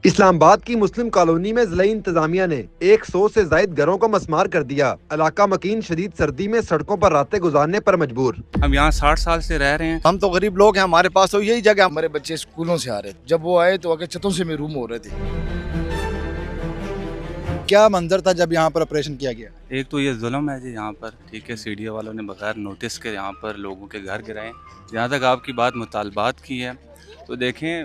इस्लामाबाद की मुस्लिम कॉलोनी में ज़िला इंतजामिया ने 100 से जायद घरों को मस्मार कर दिया। इलाका मकीन शदीद सर्दी में सड़कों पर रातें गुजारने पर मजबूर। हम यहाँ 60 साल से रह रहे हैं। हम तो गरीब लोग हैं, हमारे पास तो यही जगह। हमारे बच्चे स्कूलों से आ रहे थे, जब वो आए तो आगे छतों से रूम हो रहे थे। क्या मंजर था जब यहाँ पर ऑपरेशन किया गया? एक तो ये जुल्म है जी यहाँ पर, ठीक है, सीडीए वालों ने बगैर नोटिस के यहाँ पर लोगों के घर गिराए। जहाँ तक आपकी बात मुतालबात की है तो देखें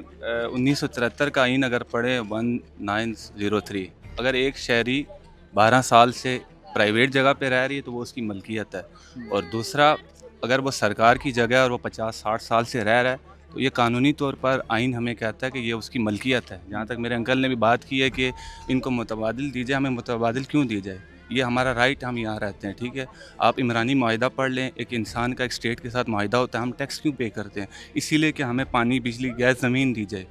1973 का आइन अगर पढ़े 1903, अगर एक शहरी 12 साल से प्राइवेट जगह पे रह रही है तो वो उसकी मलकियत है, और दूसरा अगर वो सरकार की जगह है और वो 50-60 साल से रह रहा है तो ये कानूनी तौर पर आइन हमें कहता है कि ये उसकी मलकियत है। जहाँ तक मेरे अंकल ने भी बात की है कि इनको मुतबादिल दी जाए, हमें मुतबादिल क्यों दी जाए, ये हमारा राइट, हम यहाँ रहते हैं, ठीक है। आप इमरानी मुआहिदा पढ़ लें, एक इंसान का एक स्टेट के साथ मुआहिदा होता है, हम टैक्स क्यों पे करते हैं? इसीलिए कि हमें पानी, बिजली, गैस, ज़मीन दी जाए।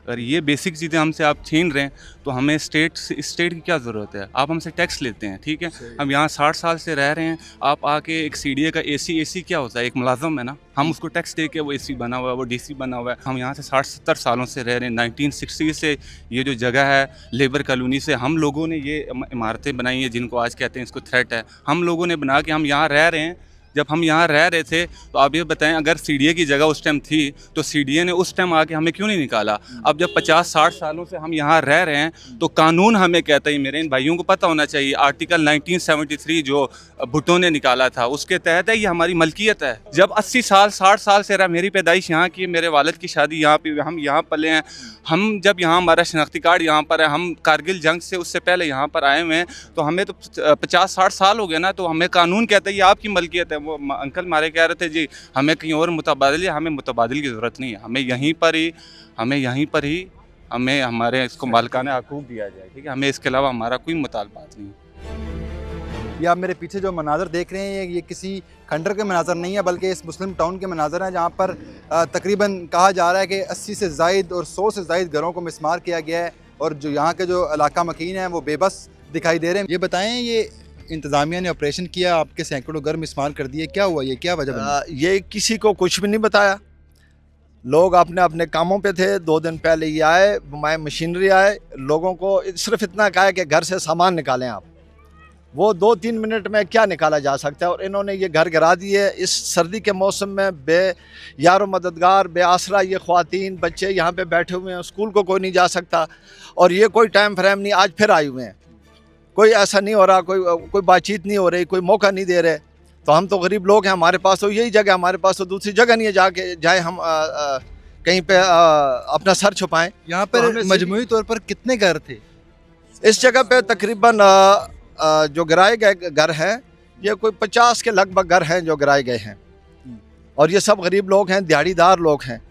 अगर ये बेसिक चीज़ें हमसे आप छीन रहे हैं तो हमें स्टेट की क्या ज़रूरत है? आप हमसे टैक्स लेते हैं, ठीक है, हम यहाँ 60 साल से रह रहे हैं। आप आके एक सीडीए का एसी क्या होता है? एक मुलाजम है ना, हम उसको टैक्स दे के वो एसी बना हुआ है, वो डीसी बना हुआ है। हम यहाँ से 60-70 सालों से रह रहे हैं। 1960 से ये जो जगह है लेबर कॉलोनी से हम लोगों ने ये इमारतें बनाई हैं जिनको आज कहते हैं इसको थ्रेट है, हम लोगों ने बना के हम यहाँ रह रहे हैं। जब हम यहाँ रह रहे थे तो आप ये बताएं, अगर सीडीए की जगह उस टाइम थी तो सीडीए ने उस टाइम आके हमें क्यों नहीं निकाला? अब जब 50-60 सालों से हम यहाँ रह रहे हैं तो कानून हमें कहता है, मेरे इन भाइयों को पता होना चाहिए, आर्टिकल 1973 जो भुट्टो ने निकाला था उसके तहत है, ये हमारी मलकियत है। जब 80 साल 60 साल से रहा, मेरी पैदाइश यहाँ की, मेरे वालिद की शादी यहाँ पे, हम यहाँ पले हैं, हम जब यहाँ हमारा शनाख्ती कार्ड यहाँ पर है, हम कारगिल जंग से उससे पहले यहाँ पर आए हुए हैं, तो हमें तो 50-60 साल हो गए ना, तो हमें कानून कहता है ये आपकी मलकियत है। वो अंकल हमारे कह रहे थे जी हमें कहीं और मुतबादिल है, हमें मुतबादिल की ज़रूरत नहीं है, हमें यहीं पर ही हमें हमारे इसको मालिकाना हकूक़ दिया जाए, ठीक है, हमें इसके अलावा हमारा कोई मुतालबात नहीं। ये आप मेरे पीछे जो मनाज़र देख रहे हैं ये किसी खंडर के मनाज़र नहीं है, बल्कि इस मुस्लिम टाउन के मनाज़र हैं, जहाँ पर तकरीबन कहा जा रहा है कि 80 से ज़ायद और 100 से ज़ायद घरों को मिस्मार किया गया है, और जो यहाँ के जो इलाका मकीन हैं वो बेबस दिखाई दे रहे हैं। ये बताएं, ये इंतज़ामिया ने ऑपरेशन किया, आपके सैकड़ों घर मिस्मार कर दिए, क्या हुआ, ये क्या वजह बनी? ये किसी को कुछ भी नहीं बताया। लोग अपने अपने कामों पे थे। 2 दिन पहले ये आए, मशीनरी आए, लोगों को सिर्फ इतना कहा कि घर से सामान निकालें आप। वो 2-3 मिनट में क्या निकाला जा सकता है, और इन्होंने ये घर गिरा दिए। इस सर्दी के मौसम में बे यारो मददगार, बे आसरा ये ख्वातीन बच्चे यहाँ पे बैठे हुए हैं, स्कूल को कोई नहीं जा सकता, और ये कोई टाइम फ्रेम नहीं, आज फिर आए हुए हैं। कोई ऐसा नहीं हो रहा, कोई बातचीत नहीं हो रही, कोई मौका नहीं दे रहे। तो हम तो गरीब लोग हैं, हमारे पास तो यही जगह, हमारे पास तो दूसरी जगह नहीं है जाए हम कहीं पे अपना सर छुपाएं। यहाँ पर मजमूई तौर पर कितने घर थे? इस जगह पे तकरीबन जो गिराए गए घर हैं ये कोई 50 के लगभग घर हैं जो गिराए गए हैं, और ये सब गरीब लोग हैं, दिहाड़ीदार लोग हैं,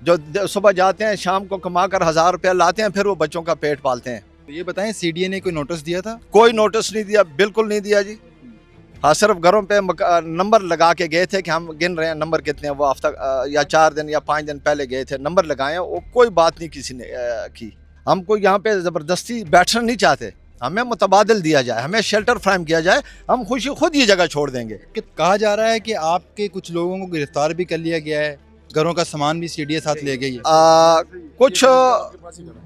जो सुबह जाते हैं, शाम को कमा कर 1000 रुपया लाते हैं, फिर वो बच्चों का पेट पालते हैं। तो ये बताएं, सीडीए ने कोई नोटिस दिया था? कोई नोटिस नहीं दिया, बिल्कुल नहीं दिया जी। हाँ, सिर्फ घरों पे नंबर लगा के गए थे कि हम गिन रहे हैं नंबर कितने हैं। वो हफ्ता या 4 दिन या 5 दिन पहले गए थे, नंबर लगाए हैं, वो कोई बात नहीं किसी ने की। हमको यहाँ पे ज़बरदस्ती बैठना नहीं चाहते, हमें मुतबादिल दिया जाए, हमें शेल्टर फ्राहम किया जाए, हम खुद ये जगह छोड़ देंगे। कहा जा रहा है कि आपके कुछ लोगों को गिरफ्तार भी कर लिया गया है, घरों का सामान भी सीडीए साथ ले गई है। कुछ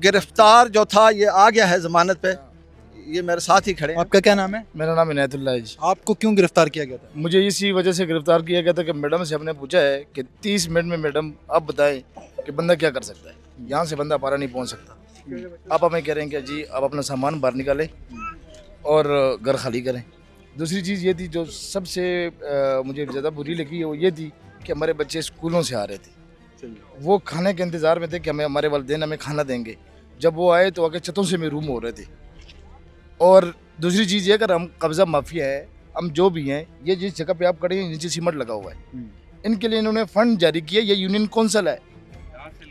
गिरफ्तार जो था ये आ गया है ज़मानत पे, ये मेरे साथ ही खड़े हैं। आपका क्या नाम है? मेरा नाम इनायतुल्लाह है जी। आपको क्यों गिरफ्तार किया गया था? मुझे इसी वजह से गिरफ्तार किया गया था कि मैडम से हमने पूछा है कि 30 मिनट में मैडम आप बताएं कि बंदा क्या कर सकता है, यहाँ से बंदा पारा नहीं पहुँच सकता। आप हमें कह रहे हैं कि जी आप अपना सामान बाहर निकालें और घर खाली करें। दूसरी चीज़ ये थी जो सबसे मुझे ज़्यादा बुरी लगी, वो ये थी कि हमारे बच्चे स्कूलों से आ रहे थे, वो खाने के इंतज़ार में थे कि हमारे वालिदैन हमें खाना देंगे। जब वो आए तो आगे छतों से रूम हो रहे थे। और दूसरी चीज़ ये, अगर हम कब्ज़ा माफिया है, हम जो भी हैं, ये जिस जगह पे आप खड़े हैं नीचे सीमेंट लगा हुआ है, इनके लिए इन्होंने फंड जारी किया। ये यूनियन कौंसिल है,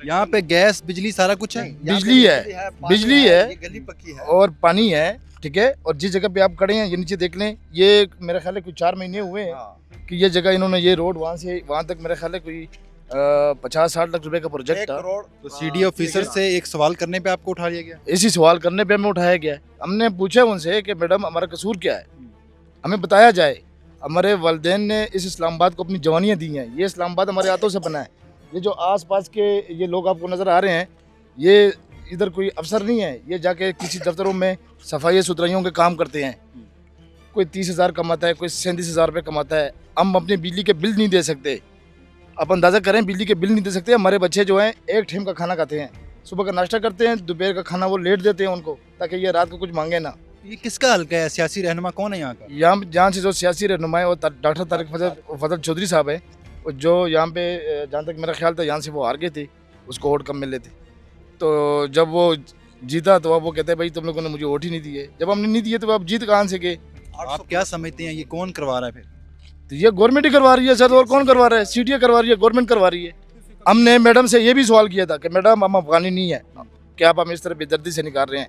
यहाँ पे गैस बिजली सारा कुछ है? बिजली है, बिजली है, गली पक्की है और पानी है, ठीक है। और जिस जगह पे आप खड़े हैं ये नीचे देख लें, ये मेरा ख्याल है कुछ 4 महीने हुए हैं कि ये जगह इन्होंने, ये रोड वहाँ से वहाँ तक मेरा ख्याल है कोई 50-60 लाख रुपए का प्रोजेक्ट था। तो सीडीए ऑफिसर से एक सवाल करने पे आपको उठा लिया गया? इसी सवाल करने पे हमें उठाया गया। हमने पूछा उनसे कि मैडम हमारा कसूर क्या है, हमें बताया जाए। हमारे वालिदैन ने इस इस्लामाबाद को अपनी जवानियाँ दी हैं, ये इस्लामाबाद हमारे हाथों से बना है। ये जो आसपास के ये लोग आपको नज़र आ रहे हैं, ये इधर कोई अफसर नहीं है, ये जाके किसी दफ्तरों में सफाई सुथराइयों के काम करते हैं। कोई 30,000 कमाता है, कोई 37,000 रुपये कमाता है। हम अपने बिजली के बिल नहीं दे सकते। आप अंदाज़ा करें, बिजली के बिल नहीं दे सकते। हमारे बच्चे जो हैं एक टाइम का खाना खाते हैं, सुबह का नाश्ता करते हैं, दोपहर का खाना वो लेट देते हैं उनको, ताकि ये रात को कुछ मांगे ना। ये किसका हल्का है? सियासी रहनुमा कौन है यहाँ का? यहाँ जहाँ से जो सियासी रहनुमा है वो डॉक्टर तारिक फजल चौधरी साहब है, जो यहाँ पे जहाँ तक मेरा ख्याल था यहाँ से वो हार गए थे, उसको वोट कम मिले थे। तो जब वो जीता तो अब वो कहते हैं भाई तुम लोगों ने मुझे वोट ही नहीं दिए। जब हमने नहीं दिए तो अब जीत कहाँ से गए? आप क्या समझते हैं ये कौन करवा रहा है फिर? तो ये गवर्नमेंट ही करवा रही है सर, और कौन करवा रहा है? सीडीए करवा रही है, गवर्नमेंट करवा रही है। हमने मैडम से ये भी सवाल किया था कि मैडम हम अफगानी नहीं है, क्या आप हमें इस तरह बेदर्दी से निकाल रहे हैं?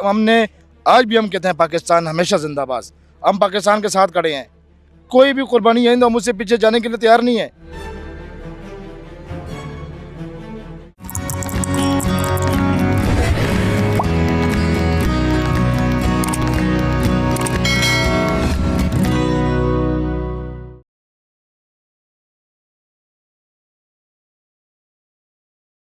हमने आज भी हम कहते हैं पाकिस्तान हमेशा जिंदाबाद। हम पाकिस्तान के साथ खड़े हैं, कोई भी कुर्बानी है तो हम उससे पीछे जाने के लिए तैयार नहीं है।